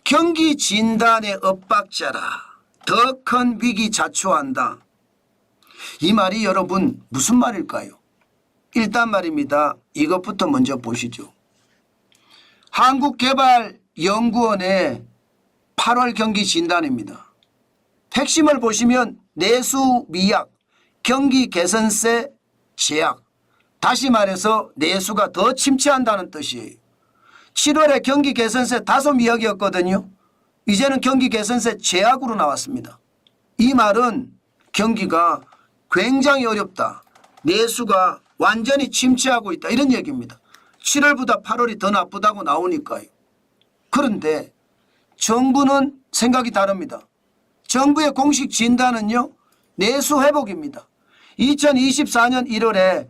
경기 진단의 엇박자라 더 큰 위기 자초한다. 이 말이 여러분 무슨 말일까요? 일단 말입니다. 이것부터 먼저 보시죠. 한국개발연구원의 8월 경기 진단입니다. 핵심을 보시면 내수 미약, 경기 개선세 제약, 다시 말해서 내수가 더 침체한다는 뜻이에요. 7월에 경기 개선세 다소 미약이었거든요. 이제는 경기 개선세 제약으로 나왔습니다. 이 말은 경기가 굉장히 어렵다. 내수가 완전히 침체하고 있다. 이런 얘기입니다. 7월보다 8월이 더 나쁘다고 나오니까요. 그런데 정부는 생각이 다릅니다. 정부의 공식 진단은요. 내수 회복입니다. 2024년 1월에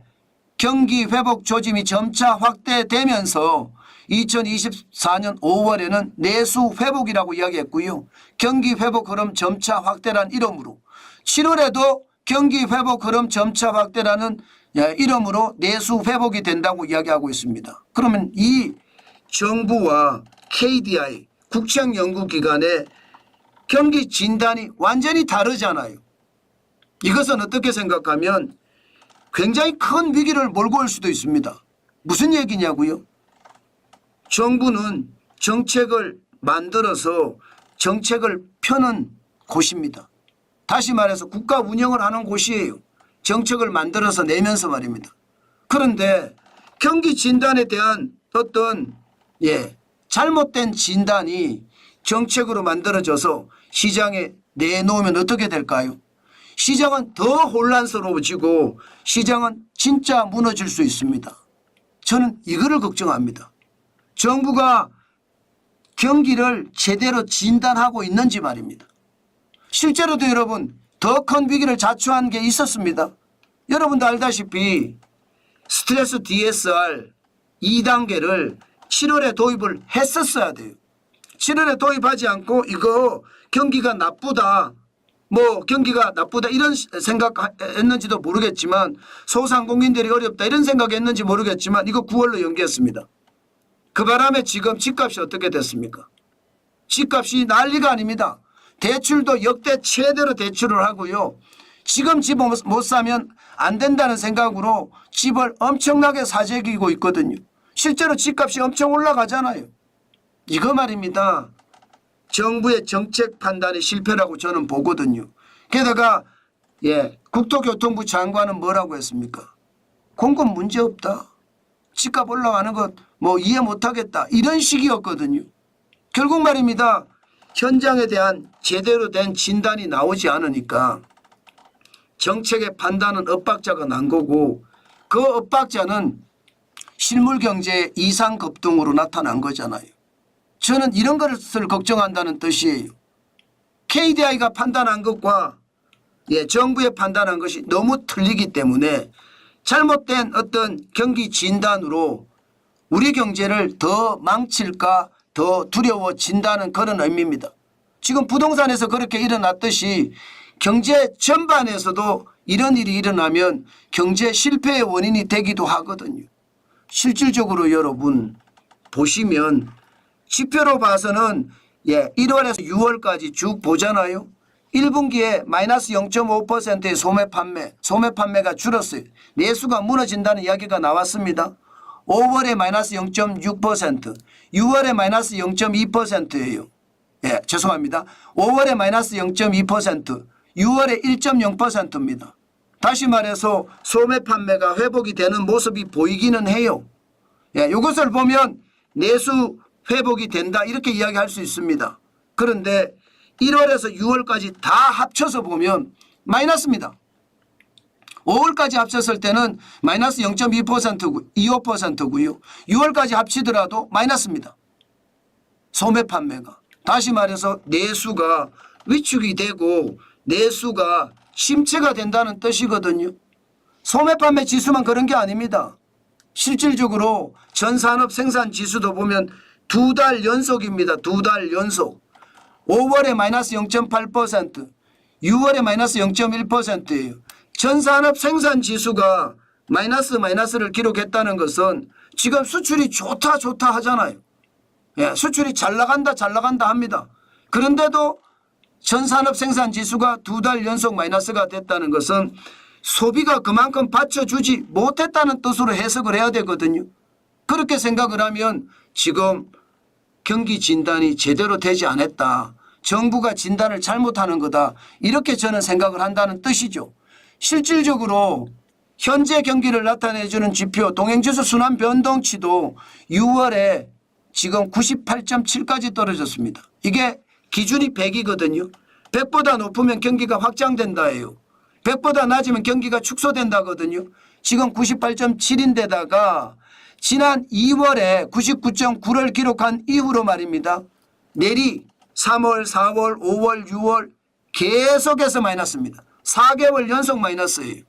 경기 회복 조짐이 점차 확대되면서 2024년 5월에는 내수 회복이라고 이야기했고요. 경기 회복 흐름 점차 확대란 이름으로 7월에도 경기 회복 흐름 점차 확대라는 이름으로 내수 회복이 된다고 이야기하고 있습니다. 그러면 이 정부와 KDI 국책연구기관의 경기 진단이 완전히 다르잖아요. 이것은 어떻게 생각하면 굉장히 큰 위기를 몰고 올 수도 있습니다. 무슨 얘기냐고요? 정부는 정책을 만들어서 정책을 펴는 곳입니다. 다시 말해서 국가 운영을 하는 곳이에요. 정책을 만들어서 내면서 말입니다. 그런데 경기 진단에 대한 어떤 잘못된 진단이 정책으로 만들어져서 시장에 내놓으면 어떻게 될까요? 시장은 더 혼란스러워지고 시장은 진짜 무너질 수 있습니다. 저는 이거를 걱정합니다. 정부가 경기를 제대로 진단하고 있는지 말입니다. 실제로도 여러분 더 큰 위기를 자초한 게 있었습니다. 여러분도 알다시피 스트레스 DSR 2단계를 7월에 도입을 했었어야 돼요. 7월에 도입하지 않고 이거 경기가 나쁘다. 경기가 나쁘다 이런 생각했는지도 모르겠지만 소상공인들이 어렵다 이런 생각했는지 모르겠지만 이거 9월로 연기했습니다. 그 바람에 지금 집값이 어떻게 됐습니까? 집값이 난리가 아닙니다. 대출도 역대 최대로 대출을 하고요. 지금 집 못 사면 안 된다는 생각으로 집을 엄청나게 사재기고 있거든요. 실제로 집값이 엄청 올라가잖아요. 이거 말입니다. 정부의 정책 판단의 실패라고 저는 보거든요. 게다가 국토교통부 장관은 뭐라고 했습니까? 공급 문제없다. 집값 올라가는 것 이해 못하겠다. 이런 식이었거든요. 결국 말입니다. 현장에 대한 제대로 된 진단이 나오지 않으니까 정책의 판단은 엇박자가 난 거고 그 엇박자는 실물경제의 이상급등으로 나타난 거잖아요. 저는 이런 것을 걱정한다는 뜻이에요. KDI가 판단한 것과 정부의 판단한 것이 너무 틀리기 때문에 잘못된 어떤 경기 진단으로 우리 경제를 더 망칠까 더 두려워진다는 그런 의미입니다. 지금 부동산에서 그렇게 일어났듯이 경제 전반에서도 이런 일이 일어나면 경제 실패의 원인이 되기도 하거든요. 실질적으로 여러분 보시면 지표로 봐서는 1월에서 6월까지 쭉 보잖아요. 1분기에 마이너스 0.5%의 소매 판매가 줄었어요. 내수가 무너진다는 이야기가 나왔습니다. 5월에 마이너스 0.6%, 6월에 마이너스 0.2%예요. 죄송합니다. 5월에 마이너스 0.2%, 6월에 1.0%입니다. 다시 말해서 소매 판매가 회복이 되는 모습이 보이기는 해요. 이것을 보면 내수 회복이 된다 이렇게 이야기할 수 있습니다. 그런데 1월에서 6월까지 다 합쳐서 보면 마이너스입니다. 5월까지 합쳤을 때는 마이너스 0.25%고요. 6월까지 합치더라도 마이너스입니다. 소매 판매가. 다시 말해서 내수가 위축이 되고 내수가 침체가 된다는 뜻이거든요. 소매 판매 지수만 그런 게 아닙니다. 실질적으로 전산업 생산 지수도 보면 2달 연속입니다. 2달 연속. 5월에 마이너스 0.8%, 6월에 마이너스 0.1%예요. 전산업 생산 지수가 마이너스를 기록했다는 것은 지금 수출이 좋다 하잖아요. 예, 수출이 잘 나간다 합니다. 그런데도 전산업 생산 지수가 2달 연속 마이너스가 됐다는 것은 소비가 그만큼 받쳐주지 못했다는 뜻으로 해석을 해야 되거든요. 그렇게 생각을 하면 지금 경기 진단이 제대로 되지 않았다. 정부가 진단을 잘못하는 거다. 이렇게 저는 생각을 한다는 뜻이죠. 실질적으로 현재 경기를 나타내주는 지표 동행지수 순환 변동치도 6월에 지금 98.7까지 떨어졌습니다. 이게 기준이 100이거든요. 100보다 높으면 경기가 확장된다예요. 100보다 낮으면 경기가 축소된다거든요. 지금 98.7인데다가 지난 2월에 99.9를 기록한 이후로 말입니다. 내리 3월, 4월, 5월, 6월 계속해서 마이너스입니다. 4개월 연속 마이너스예요.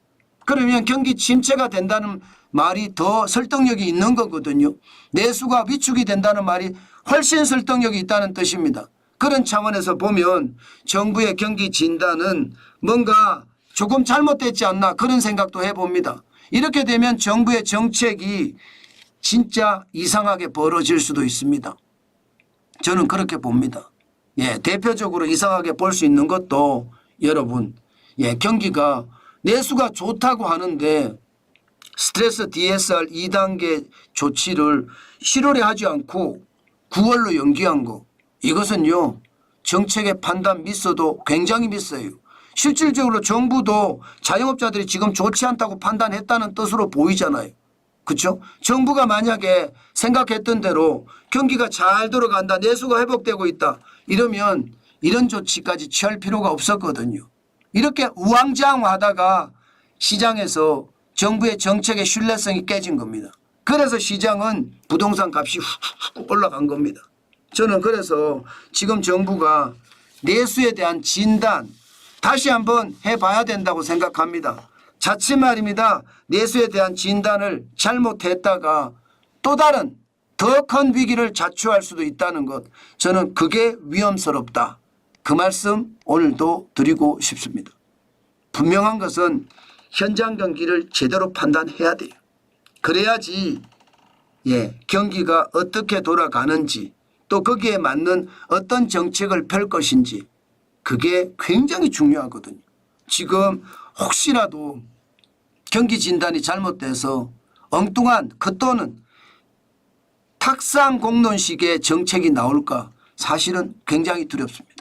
그러면 경기 침체가 된다는 말이 더 설득력이 있는 거거든요. 내수가 위축이 된다는 말이 훨씬 설득력이 있다는 뜻입니다. 그런 차원에서 보면 정부의 경기 진단은 뭔가 조금 잘못됐지 않나 그런 생각도 해봅니다. 이렇게 되면 정부의 정책이 진짜 이상하게 벌어질 수도 있습니다. 저는 그렇게 봅니다. 예, 대표적으로 이상하게 볼 수 있는 것도 여러분, 예, 경기가 내수가 좋다고 하는데 스트레스 DSR 2단계 조치를 7월에 하지 않고 9월로 연기한 거. 이것은요, 정책의 판단 미스도 굉장히 미스예요. 실질적으로 정부도 자영업자들이 지금 좋지 않다고 판단했다는 뜻으로 보이잖아요. 그렇죠? 정부가 만약에 생각했던 대로 경기가 잘 돌아간다, 내수가 회복되고 있다 이러면 이런 조치까지 취할 필요가 없었거든요. 이렇게 우왕좌왕하다가 시장에서 정부의 정책의 신뢰성이 깨진 겁니다. 그래서 시장은 부동산 값이 훅 올라간 겁니다. 저는 그래서 지금 정부가 내수에 대한 진단 다시 한번 해봐야 된다고 생각합니다. 자칫 말입니다. 내수에 대한 진단을 잘못했다가 또 다른 더 큰 위기를 자초할 수도 있다는 것. 저는 그게 위험스럽다. 그 말씀 오늘도 드리고 싶습니다. 분명한 것은 현장 경기를 제대로 판단해야 돼요. 그래야지 경기가 어떻게 돌아가는지 또 거기에 맞는 어떤 정책을 펼 것인지 그게 굉장히 중요하거든요. 지금 혹시라도 경기 진단이 잘못돼서 엉뚱한 그 또는 탁상 공론식의 정책이 나올까 사실은 굉장히 두렵습니다.